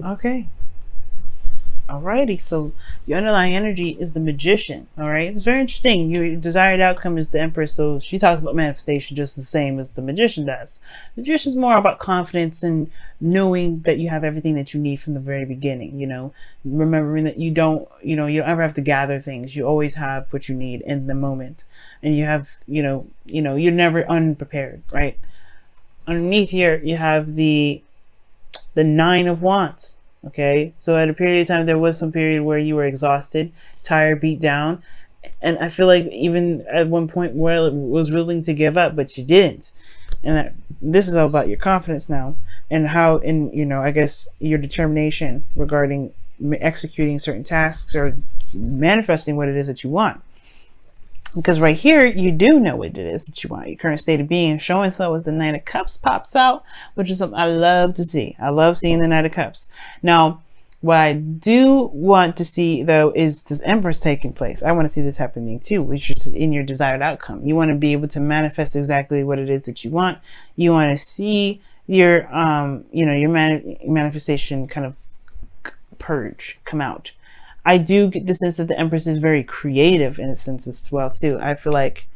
Okay. Alrighty, so your underlying energy is the magician. All right, it's very interesting. Your desired outcome is the empress, so she talks about manifestation just the same as the magician does. The magician is more about confidence and knowing that you have everything that you need from the very beginning. You know, remembering that you don't ever have to gather things. You always have what you need in the moment, and you have, you're never unprepared, right? Underneath here, you have the Nine of Wands. Okay, so at a period of time, there was some period where you were exhausted, tired, beat down, and I feel like even at one point where it was willing to give up, but you didn't. And this is all about your confidence now, and how, in I guess your determination regarding executing certain tasks or manifesting what it is that you want. Because right here, you do know what it is that you want. Your current state of being. Showing so as the Knight of Cups pops out, which is something I love to see. I love seeing the Knight of Cups. Now, what I do want to see, though, is this Empress taking place. I want to see this happening, too, which is in your desired outcome. You want to be able to manifest exactly what it is that you want. You want to see your, your manifestation kind of purge, come out. I do get the sense that the Empress is very creative in a sense as well too. I feel like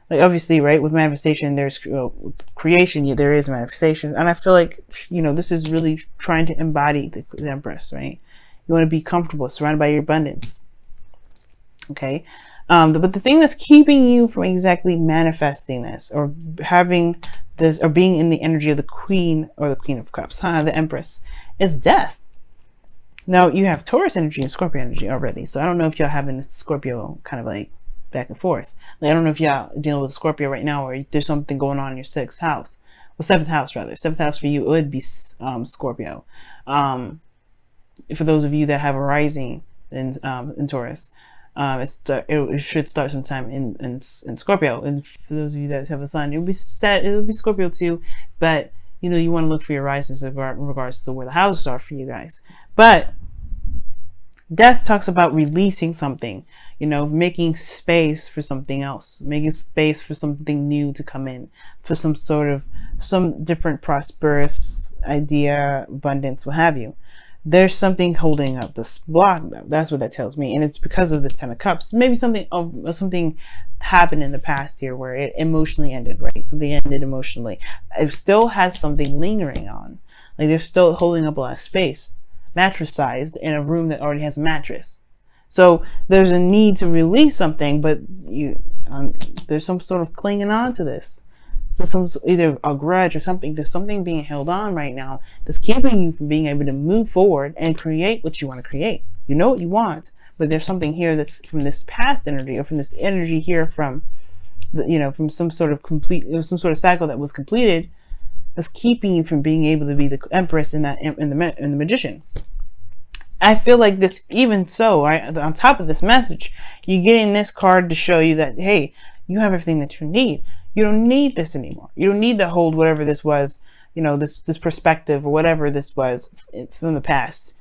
obviously, right, with manifestation, there's creation, there is manifestation, and I feel like this is really trying to embody the Empress, right? You want to be comfortable, surrounded by your abundance. Okay, but the thing that's keeping you from exactly manifesting this, or having this, or being in the energy of the Queen or the Queen of Cups, the Empress, is death. Now, you have Taurus energy and Scorpio energy already, so I don't know if y'all having this Scorpio kind of like back and forth. Like, I don't know if y'all dealing with Scorpio right now, or there's something going on in your sixth house. Well, seventh house, rather. Seventh house for you would be Scorpio. For those of you that have a rising in Taurus, it should start sometime in Scorpio. And for those of you that have a sun, it'll be Scorpio too, but you want to look for your rises in regards to where the houses are for you guys. But death talks about releasing something, making space for something else, making space for something new to come in, for some different prosperous idea, abundance, what have you. There's something holding up this block, though. That's what that tells me. And it's because of this Ten of Cups. Maybe something happened in the past here where it emotionally ended, right? Something ended emotionally. It still has something lingering on. Like, they're still holding up a lot of space, mattress sized, in a room that already has a mattress. So there's a need to release something, but there's some sort of clinging on to this. So either a grudge or something. There's something being held on right now that's keeping you from being able to move forward and create what you want to create. You know what you want, but there's something here that's from this past energy, or from this energy here from from some sort of cycle that was completed, that's keeping you from being able to be the Empress in the Magician. I feel like this, even so, right, on top of this message, you're getting this card to show you that, hey, you have everything that you need. You don't need this anymore. You don't need to hold whatever this was, this perspective or whatever this was from the past.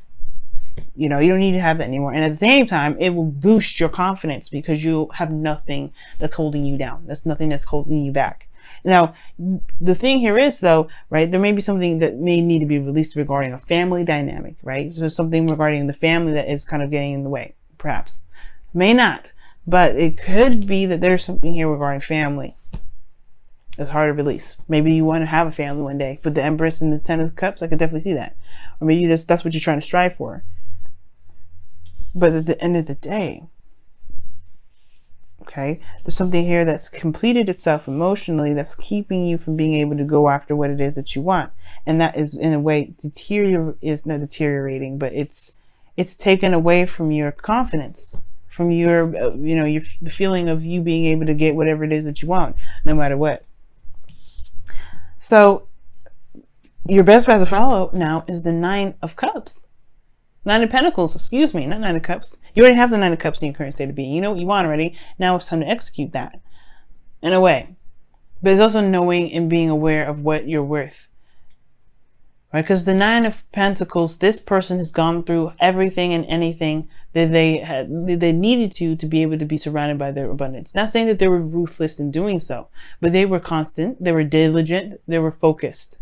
You don't need to have that anymore. And at the same time, it will boost your confidence because you have nothing that's holding you down. There's nothing that's holding you back. Now, the thing here is, though, right, there may be something that may need to be released regarding a family dynamic, right? So something regarding the family that is kind of getting in the way, perhaps. May not, but it could be that there's something here regarding family. It's hard to release. Maybe you want to have a family one day. With the Empress and the Ten of Cups, I could definitely see that. Or maybe that's what you're trying to strive for. But at the end of the day, okay, there's something here that's completed itself emotionally that's keeping you from being able to go after what it is that you want. And that is, in a way, is not deteriorating, but it's taken away from your confidence, from your, the feeling of you being able to get whatever it is that you want, no matter what. So your best path to follow now is the Nine of Cups. Nine of Pentacles, excuse me, not Nine of Cups. You already have the Nine of Cups in your current state of being. You know what you want already. Now it's time to execute that, in a way. But it's also knowing and being aware of what you're worth. Right? Because the Nine of Pentacles, this person has gone through everything and anything that they needed to be able to be surrounded by their abundance. Not saying that they were ruthless in doing so, but they were constant, they were diligent, they were focused.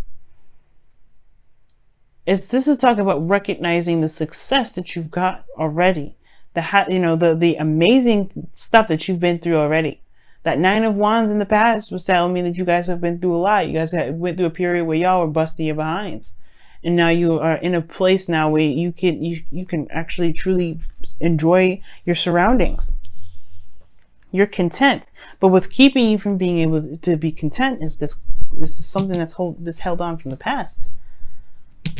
This is talking about recognizing the success that you've got already, the amazing stuff that you've been through already. That Nine of Wands in the past was telling me that you guys have been through a lot. You guys went through a period where y'all were busting your behinds, and now you are in a place now where you can actually truly enjoy your surroundings. You're content, but what's keeping you from being able to be content is this is something that's held on from the past.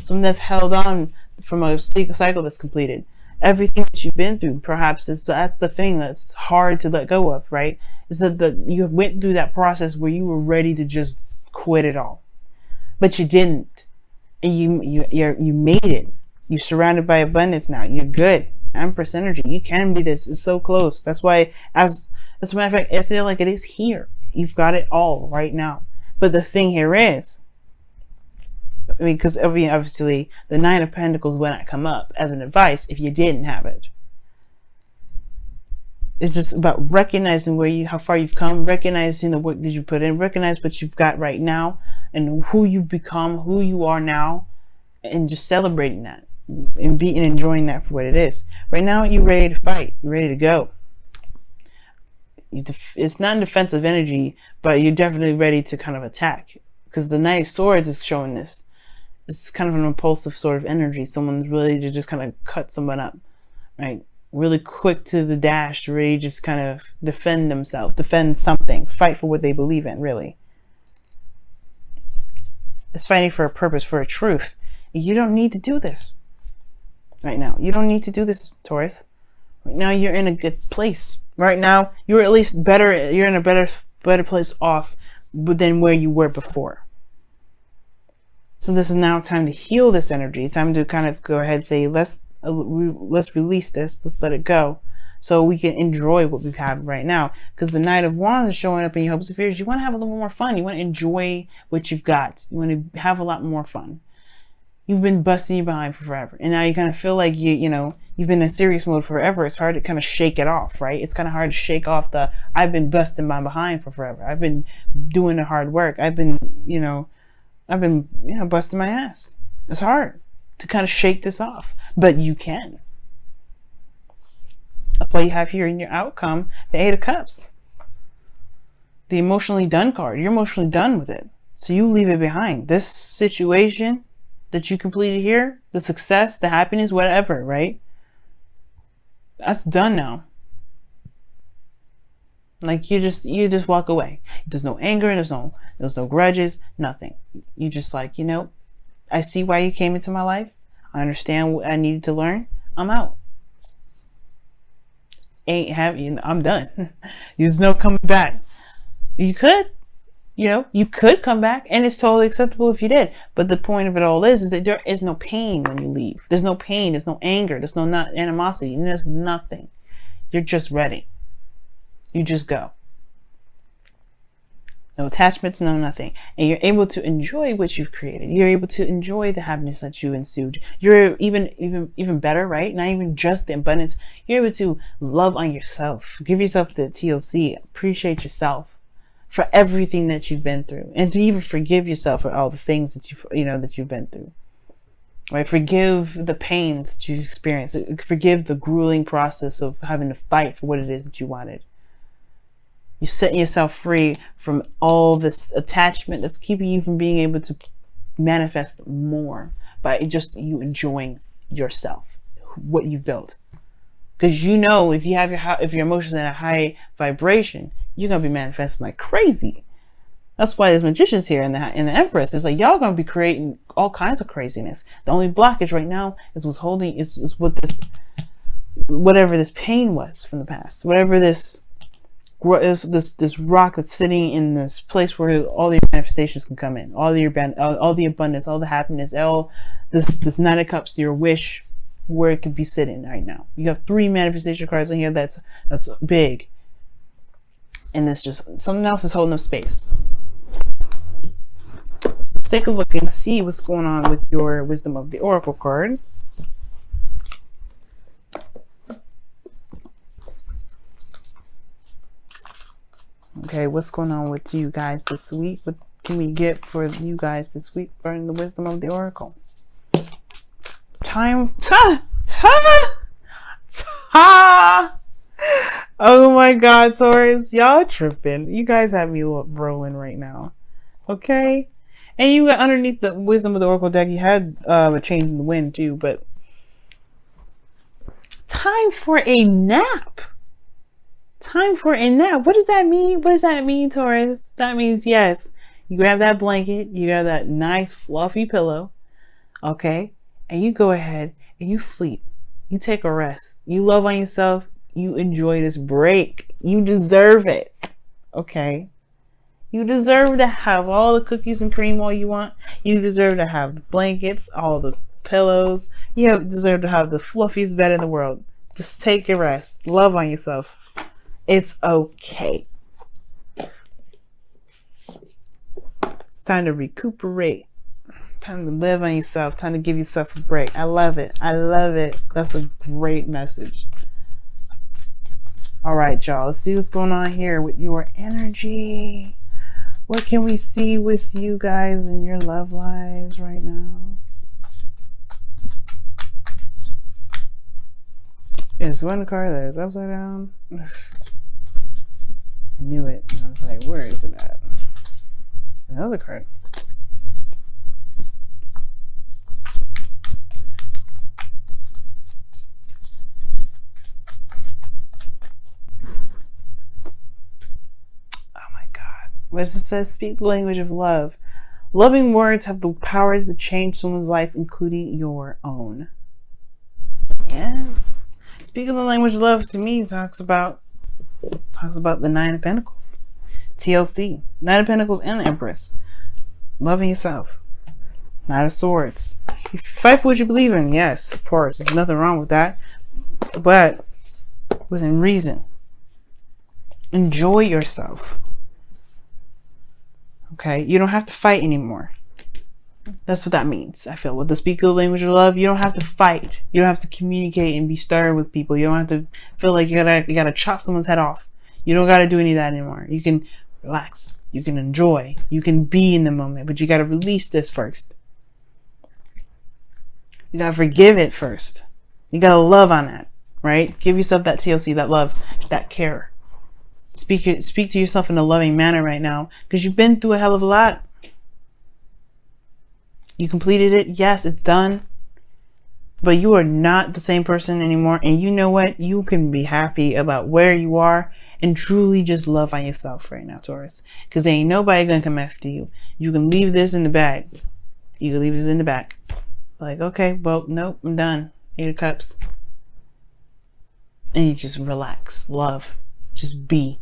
Something that's held on from a cycle that's completed. Everything that you've been through, perhaps that's the thing that's hard to let go of, right? Is that you went through that process where you were ready to just quit it all, but you didn't, and you made it. You're surrounded by abundance now. You're good. Empress energy. You can be this. It's so close. That's why, as a matter of fact, I feel like it is here. You've got it all right now. But the thing here is, I mean, because obviously the Nine of Pentacles would not come up as an advice if you didn't have it. It's just about recognizing how far you've come, recognizing the work that you put in, recognize what you've got right now, and who you've become, who you are now, and just celebrating that and enjoying that for what it is. Right now, you're ready to fight. You're ready to go. It's not defensive energy, but you're definitely ready to kind of attack, because the Knight of Swords is showing this. It's kind of an impulsive sort of energy. Someone's ready to just kind of cut someone up, right? Really quick to the dash, to really just kind of defend themselves, defend something, fight for what they believe in, really. It's fighting for a purpose, for a truth. You don't need to do this right now. You don't need to do this, Taurus. Right now, you're in a good place. Right now, you're at least better. You're in a better place off than where you were before. So this is now time to heal this energy. It's time to kind of go ahead and say, let's release this. Let's let it go, so we can enjoy what we have right now. Because the Knight of Wands is showing up in your hopes and fears. You want to have a little more fun. You want to enjoy what you've got. You want to have a lot more fun. You've been busting your behind for forever, and now you kind of feel like you've been in serious mode forever. It's hard to kind of shake it off, right? It's kind of hard to shake off the I've been busting my behind for forever. I've been doing the hard work. I've been busting my ass. It's hard to kind of shake this off, but you can. That's why you have here in your outcome the Eight of Cups, the emotionally done card. You're emotionally done with it, so you leave it behind. This situation that you completed here, the success, the happiness, whatever, right? That's done now. Like you just walk away. There's no anger, there's no grudges, nothing. You just like, I see why you came into my life. I understand what I needed to learn. I'm out. I'm done. There's no coming back. You could come back, and it's totally acceptable if you did. But the point of it all is that there is no pain when you leave. There's no pain. There's no anger. There's no animosity. And there's nothing. You're just ready. You just go. No attachments, no nothing. And you're able to enjoy what you've created. You're able to enjoy the happiness that you ensued. You're even better, right? Not even just the abundance. You're able to love on yourself. Give yourself the TLC. Appreciate yourself for everything that you've been through, and to even forgive yourself for all the things that you've been through. Right? Forgive the pains that you've experienced. Forgive the grueling process of having to fight for what it is that you wanted. You're setting yourself free from all this attachment that's keeping you from being able to manifest more by just you enjoying yourself, what you've built. Because if you have if your emotions in a high vibration, you're gonna be manifesting like crazy. That's why there's magicians here in the Empress. It's like y'all gonna be creating all kinds of craziness. The only blockage right now is whatever this pain was from the past, whatever this rock that's sitting in this place where all the manifestations can come in, all the abundance, all the happiness, all this Nine of Cups, your wish, where it could be sitting right now. You have 3 manifestation cards in here. That's big, and it's just something else is holding up space. Let's take a look and see what's going on with your Wisdom of the Oracle card. Okay, what's going on with you guys this week? What can we get for you guys this week for the Wisdom of the Oracle? Time. Oh my God, Taurus. Y'all tripping. You guys have me rolling right now. Okay? And you got underneath the wisdom of the Oracle deck, you had a change in the wind too, but time for a nap. Time for a nap. What does that mean? What does that mean, Taurus? That means, yes, you grab that blanket, you grab that nice fluffy pillow, okay? And you go ahead and you sleep. You take a rest. You love on yourself. You enjoy this break. You deserve it, okay? You deserve to have all the cookies and cream all you want. You deserve to have the blankets, all the pillows. You deserve to have the fluffiest bed in the world. Just take a rest. Love on yourself. It's okay. It's time to recuperate. Time to live on yourself. Time to give yourself a break. I love it. I love it. That's a great message. All right, y'all. Let's see what's going on here with your energy. What can we see with you guys in your love lives right now? There's one card that is upside down. I knew it. I was like, where is it at? Another card. What it says, speak the language of love. Loving words have the power to change someone's life, including your own. Yes. Speaking the language of love to me talks about the Nine of Pentacles. TLC. Nine of Pentacles and the Empress. Loving yourself. Knight of Swords. You fight for what you believe in. Yes, of course. There's nothing wrong with that. But within reason. Enjoy yourself. Okay, you don't have to fight anymore. That's what that means. I feel with the speak the language of love, you don't have to fight. You don't have to communicate and be stern with people. You don't have to feel like you gotta chop someone's head off. You don't gotta do any of that anymore. You can relax. You can enjoy. You can be in the moment, but you gotta release this first. You gotta forgive it first. You gotta love on that, right? Give yourself that TLC, that love, that care. Speak to yourself in a loving manner right now, because you've been through a hell of a lot. You completed it. Yes, it's done. But you are not the same person anymore. And you know what? You can be happy about where you are and truly just love on yourself right now, Taurus. Because there ain't nobody going to come after you. You can leave this in the bag. You can leave this in the back. Like, okay, well, nope, I'm done. 8 of Cups. And you just relax. Love. Just be.